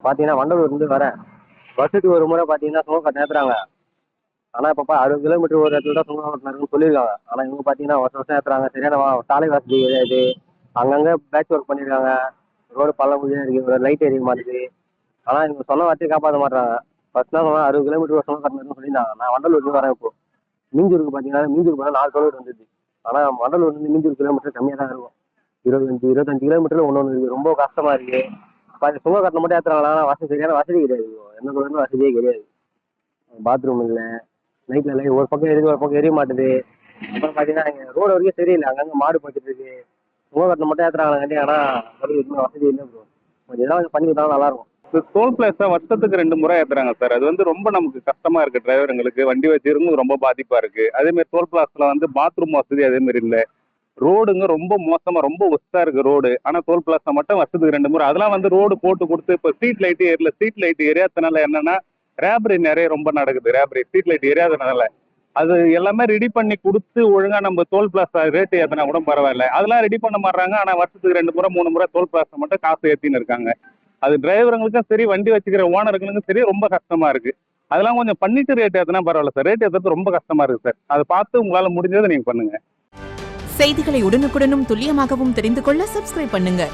பார்த்தீங்கன்னா வண்டலூர்லேருந்து வரேன். வருஷத்துக்கு ஒரு முறை பார்த்தீங்கன்னா சுங்க கட்டணம் ஏற்றுறாங்க. ஆனால் இப்போ 60 கிலோமீட்டர் ஒரு இடத்துல தான் சுங்க கட்டணம்னு சொல்லியிருக்காங்க. ஆனால் இவங்க பார்த்தீங்கன்னா வருஷம் வருஷம் ஏற்றுறாங்க. சரியான சாலை வசதி கிடையாது. அங்கங்கே பேட்ச் ஒர்க் பண்ணியிருக்காங்க. ரோடு பள்ளம் குழியாக இருக்குது. ஒரு லைட் எரிய மாட்டேங்குது. ஆனால் இவங்க சொன்ன வார்த்தையை காப்பாற்ற மாட்டாங்க. ஃபர்ஸ்ட் தான் சொன்னால் 60 கிலோமீட்டர் ஒரு சுங்க கட்டணம்னு சொல்லியிருந்தாங்க. நான் வண்டலூர்லேருந்து வரேன் இப்போ. மீஞ்சூருக்கு பார்த்தீங்கன்னா மீஞ்சூருக்கு போனால் 4 கிலோமீட்டர் வந்துச்சு. ஆனால் வண்டலூர்லேருந்து மீஞ்சூர் கிலோமீட்டர் கம்மியாக தான் இருக்கும். 25 கிலோமீட்டரில் ஒன்று ஒன்று இருக்குது. ரொம்ப கஷ்டமாக இருக்குது. சுங்க கட்டணம் மட்டும் ஏற்றுறாங்களா? ஆனால் சரியான வசதி கிடையாது. எந்த கோயிலுமே வசதியே கிடையாது. பாத்ரூம் இல்லை. நைட்டில் லைட் ஒரு பக்கம் எரியுது, ஒரு பக்கம் எரிய மாட்டுது. அப்புறம் பார்த்தீங்கன்னா இங்கே ரோடு வரைக்கும் சரியில்லை. அங்கங்கே மாடு போட்டுட்டு இருக்கு. சுங்க கட்டணம் மட்டும் ஏற்றுறாங்களாண்டி. ஆனால் எதுவுமே வசதி இல்லை ப்ரோ. கொஞ்சம் இதெல்லாம் கொஞ்சம் பண்ணி கொடுத்தாலும் நல்லாயிருக்கும். டோல் பிளாஸா வருஷத்துக்கு 2 முறை ஏத்துறாங்க சார். அது வந்து ரொம்ப நமக்கு கஷ்டமா இருக்கு. டிரைவருங்களுக்கு வண்டி வச்சிருக்கும் ரொம்ப பாதிப்பா இருக்கு. அதே மாதிரி டோல் பிளாஸ்ல வந்து பாத்ரூம் வசதி அதே மாதிரி இல்லை. ரோடுங்க ரொம்ப மோசமா ரொம்ப ஒஸ்டா இருக்கு ரோடு. ஆனா டோல் பிளாஸா மட்டும் வருஷத்துக்கு 2 முறை. அதெல்லாம் வந்து ரோடு போட்டு கொடுத்து இப்போ ஸ்ட்ரீட் லைட் ஏறல. ஸ்ட்ரீட் லைட் எரியாதனால என்னன்னா ரேபரி நிறைய ரொம்ப நடக்குது. ரேபரி ஸ்ட்ரீட் லைட் எரியாதனால அது எல்லாமே ரெடி பண்ணி கொடுத்து ஒழுங்கா நம்ம டோல் பிளாஸா ரேட்டு ஏற்றினா கூட பரவாயில்ல. அதெல்லாம் ரெடி பண்ண மாட்டாங்க. ஆனா வருஷத்துக்கு 2 முறை 3 முறை டோல் பிளாஸா மட்டும் காசு ஏற்றின்னு இருக்காங்க. அது டிரைவருங்களுக்கும் சரி வண்டி வச்சுக்கிற ஓனர்களுக்கும் சரி ரொம்ப கஷ்டமா இருக்கு. அதெல்லாம் கொஞ்சம் பண்ணிட்டு ரேட் ஏற்றினா பரவாயில்ல சார். ரேட் ஏற்றது ரொம்ப கஷ்டமா இருக்கு சார். அதை பார்த்து உங்களால முடிஞ்சதை நீங்க பண்ணுங்க. செய்திகளை உடனுக்குடனும் துல்லியமாகவும் தெரிந்து கொள்ள சப்ஸ்கிரைப் பண்ணுங்க.